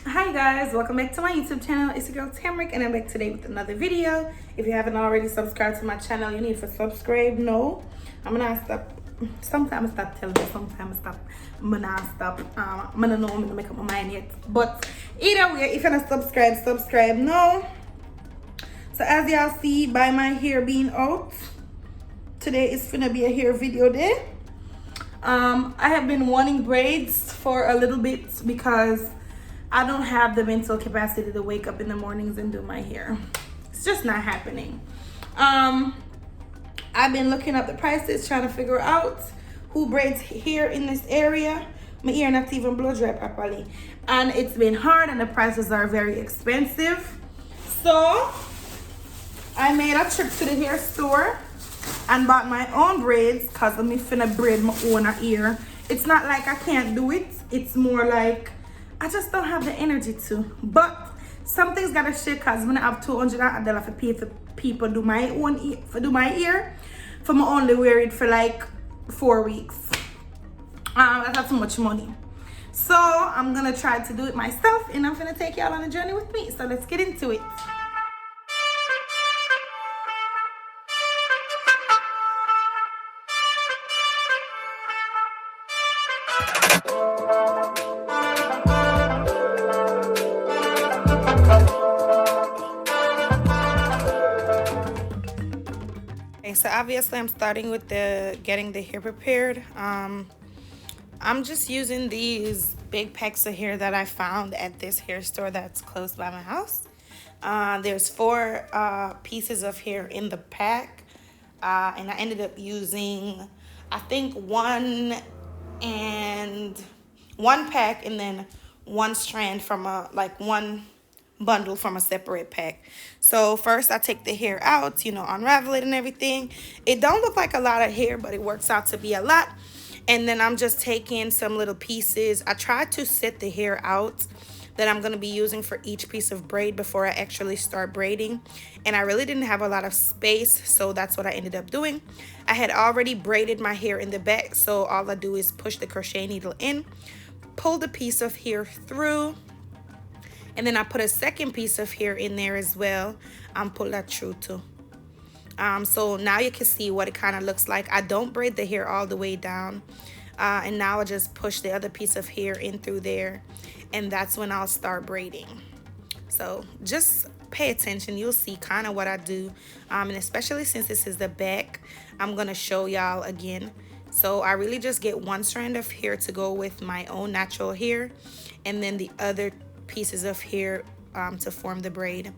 Hi guys, welcome back to my YouTube channel. It's your girl Tamrick and I'm back today with another video. If you haven't already subscribed to my channel, you need to subscribe. No, I'm gonna stop. Sometimes I stop telling you, sometimes I stop. I'm gonna stop. I'm gonna know I'm gonna make up my mind yet. But either way, if you're not subscribe no. So as y'all see by my hair being out, today is gonna be a hair video day. I have been wanting braids for a little bit because I don't have the mental capacity to wake up in the mornings and do my hair. It's just not happening. I've been looking up the prices, trying to figure out who braids hair in this area. My ear not even blow dry properly. And it's been hard and the prices are very expensive. So I made a trip to the hair store and bought my own braids because I'm finna braid my own ear. It's not like I can't do it. It's more like I just don't have the energy to. But something's gotta shake because I'm gonna have $200 for pay for people do my own ear, for do my ear. For me only wear it for like 4 weeks. That's not too much money. So I'm gonna try to do it myself and I'm gonna take y'all on a journey with me. So let's get into it. Okay, so obviously I'm starting with getting the hair prepared. I'm just using these big packs of hair that I found at this hair store that's close by my house. There's 4 pieces of hair in the pack, and I ended up using, I think, one pack and then one strand from one bundle from a separate pack. So first I take the hair out, unravel it and everything. It don't look like a lot of hair, but it works out to be a lot. And then I'm just taking some little pieces. I tried to set the hair out that I'm going to be using for each piece of braid before I actually start braiding, and I really didn't have a lot of space, so that's what I ended up doing. I had already braided my hair in the back, so all I do is push the crochet needle in, pull the piece of hair through, and then I put a second piece of hair in there as well. Pull that through too. So now you can see what it kind of looks like. I don't braid the hair all the way down. And now I just push the other piece of hair in through there. And that's when I'll start braiding. So just pay attention. You'll see kind of what I do. And especially since this is the back, I'm going to show y'all again. So I really just get one strand of hair to go with my own natural hair. And then the other pieces of hair to form the braid.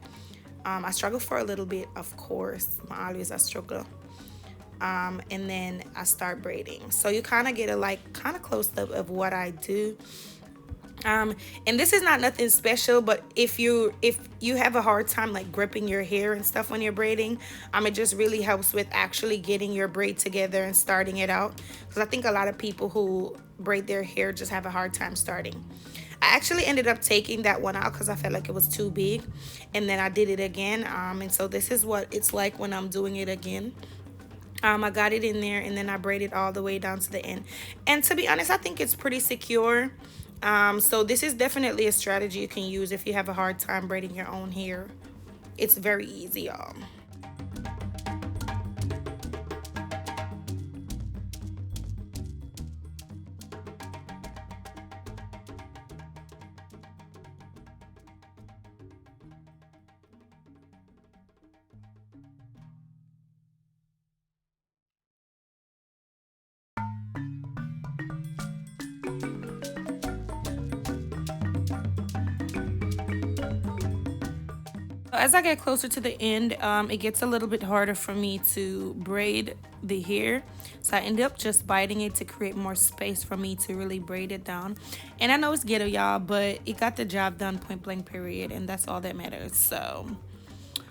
I struggle for a little bit, of course. Always I struggle. And then I start braiding. So you kind of get a kind of close up of what I do. And this is not nothing special, but if you have a hard time like gripping your hair and stuff when you're braiding, it just really helps with actually getting your braid together and starting it out, because I think a lot of people who braid their hair just have a hard time starting. I actually ended up taking that one out because I felt like it was too big, and then I did it again. And so this is what it's like when I'm doing it again. I got it in there and then I braided all the way down to the end. And to be honest, I think it's pretty secure. So this is definitely a strategy you can use if you have a hard time braiding your own hair. It's very easy, y'all. As I get closer to the end, it gets a little bit harder for me to braid the hair. So I end up just biting it to create more space for me to really braid it down. And I know it's ghetto, y'all, but it got the job done, point blank period. And that's all that matters. So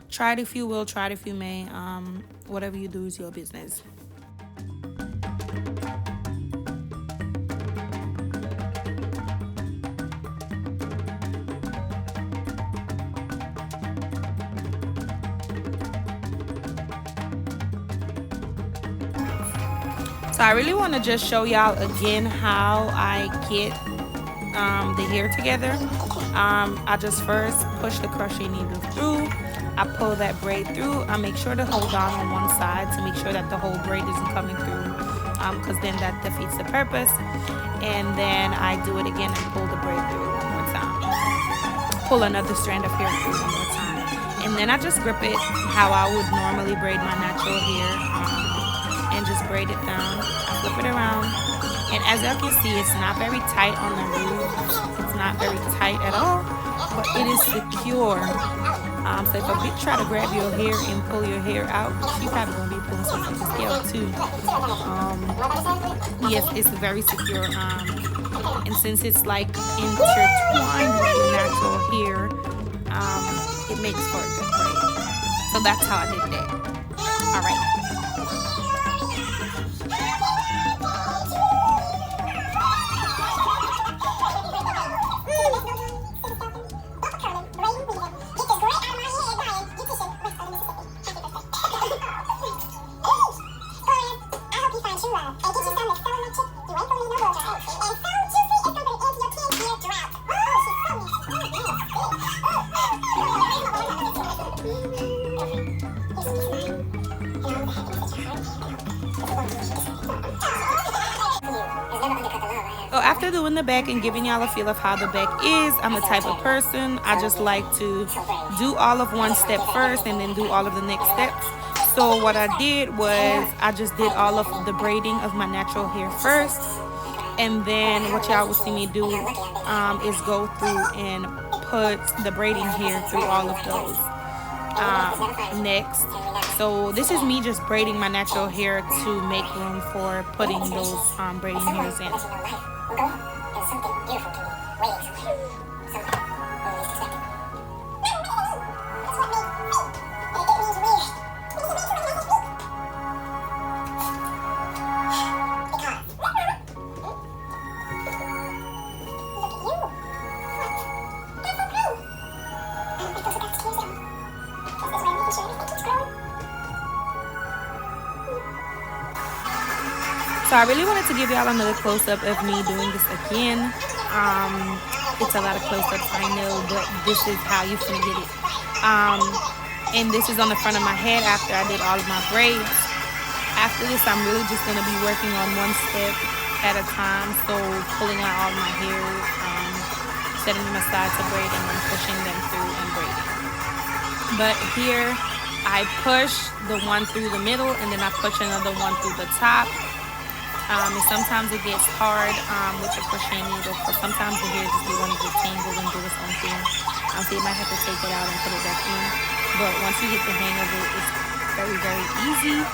try it if you will, try it if you may. Whatever you do is your business. So I really want to just show y'all again how I get the hair together. I just first push the crochet needle through. I pull that braid through. I make sure to hold on one side to make sure that the whole braid isn't coming through, because then that defeats the purpose. And then I do it again and pull the braid through one more time. Pull another strand of hair through one more time. And then I just grip it how I would normally braid my natural hair, and just braid it down. I flip it around. And as y'all can see, it's not very tight on the root. It's not very tight at all, but it is secure. So if a bee try to grab your hair and pull your hair out, she probably gonna be pulling stuff like this tail too. Yes, it's very secure. And since it's like intertwined with your natural hair, it makes for a good braid. So that's how I did that. All right. So after doing the back and giving y'all a feel of how the back is, I'm the type of person, I just like to do all of one step first and then do all of the next steps. So what I did was I just did all of the braiding of my natural hair first, and then what y'all will see me do is go through and put the braiding hair through all of those next. So this is me just braiding my natural hair to make room for putting those braiding hairs in. So I really wanted to give y'all another close-up of me doing this again. It's a lot of close-ups, I know, but this is how you finna get it. And this is on the front of my head after I did all of my braids. After this, I'm really just gonna be working on one step at a time. So pulling out all my hairs, setting them aside to braid, and then pushing them through and braiding. But here, I push the one through the middle, and then I push another one through the top. And sometimes it gets hard with the crochet needle, because sometimes the hair just be wanting to tangle and do its own thing. So you might have to take it out and put it back in. But once you get the hang of it, it's very, very easy.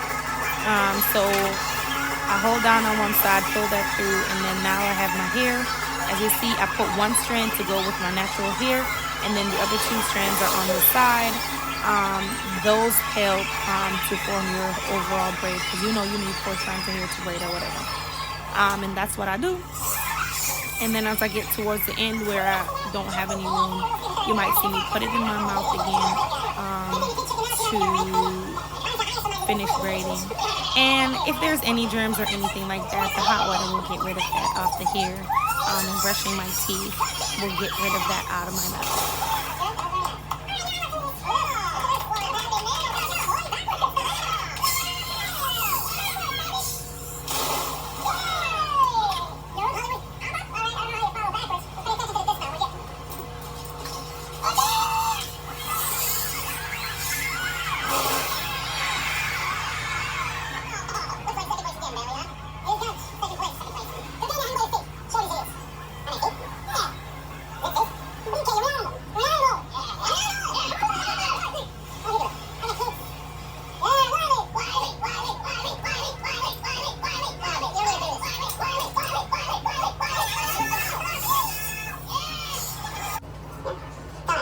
So I hold down on one side, pull that through, and then now I have my hair. As you see, I put one strand to go with my natural hair, and then the other two strands are on the side. Those help to form your overall braid, because you know you need 4 strands of hair to braid or whatever. And that's what I do. And then as I get towards the end where I don't have any room, you might see me put it in my mouth again to finish braiding. And if there's any germs or anything like that, the hot water will get rid of that off the hair. And brushing my teeth will get rid of that out of my mouth.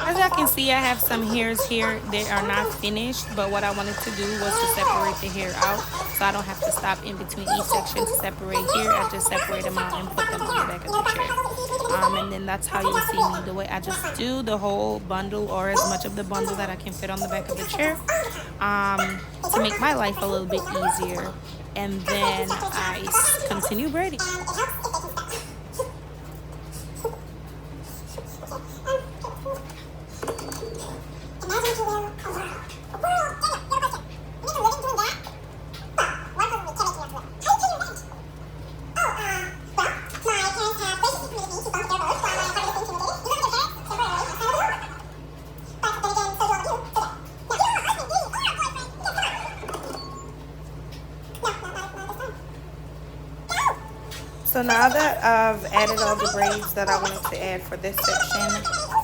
As y'all can see, I have some hairs here that are not finished, but what I wanted to do was to separate the hair out so I don't have to stop in between each section to separate hair. I just separate them out and put them on the back of the chair. And then that's how you'll see me do it. I just do the whole bundle, or as much of the bundle that I can fit on the back of the chair, to make my life a little bit easier. And then I continue braiding. So now that I've added all the braids that I wanted to add for this section,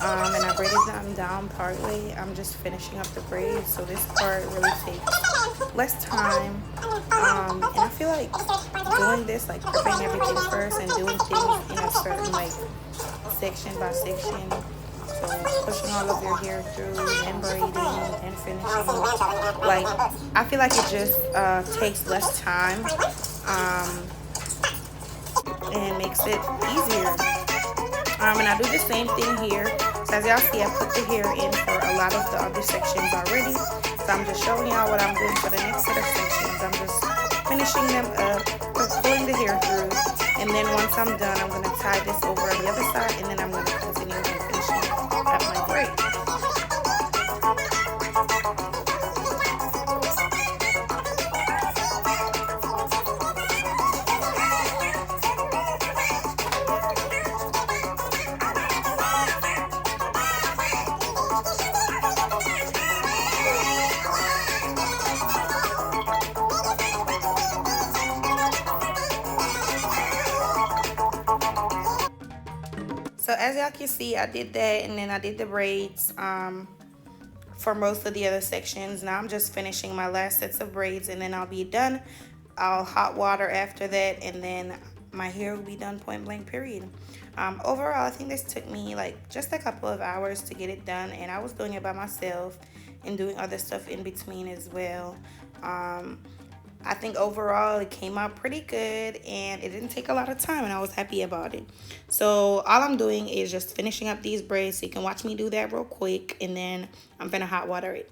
and I braided them down partly, I'm just finishing up the braids. So this part really takes less time. And I feel like doing this, like prepping everything first and doing things in a certain like section by section. So pushing all of your hair through and braiding and finishing. Like I feel like it just takes less time. And makes it easier. And I do the same thing here. So as y'all see, I put the hair in for a lot of the other sections already. So I'm just showing y'all what I'm doing for the next set of sections. I'm just finishing them up, pulling the hair through, and then once I'm done, I'm going to tie this over on the other side, and then I'm going to continue and finishing up my braid. So as y'all can see, I did that, and then I did the braids for most of the other sections. Now I'm just finishing my last sets of braids, and then I'll be done. I'll hot water after that, and then my hair will be done, point blank, period. Overall, I think this took me like just a couple of hours to get it done, and I was doing it by myself and doing other stuff in between as well. I think overall it came out pretty good, and it didn't take a lot of time, and I was happy about it. So all I'm doing is just finishing up these braids, so you can watch me do that real quick, and then I'm gonna hot water it.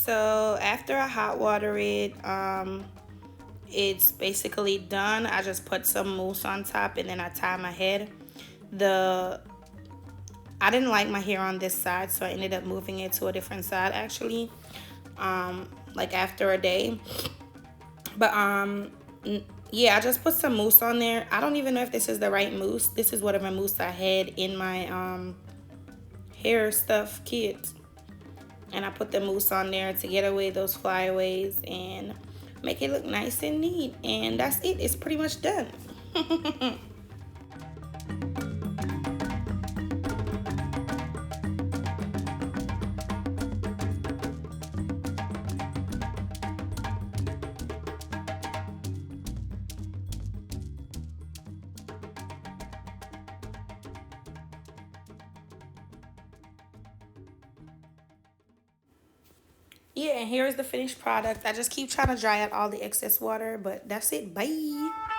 So after I hot water it, it's basically done. I just put some mousse on top and then I tie my head. The I didn't like my hair on this side, so I ended up moving it to a different side actually. Like after a day. But yeah, I just put some mousse on there. I don't even know if this is the right mousse. This is whatever mousse I had in my hair stuff kit. And I put the mousse on there to get away those flyaways and make it look nice and neat. And that's it. It's pretty much done. Yeah, and here's the finished product. I just keep trying to dry out all the excess water, but that's it. Bye.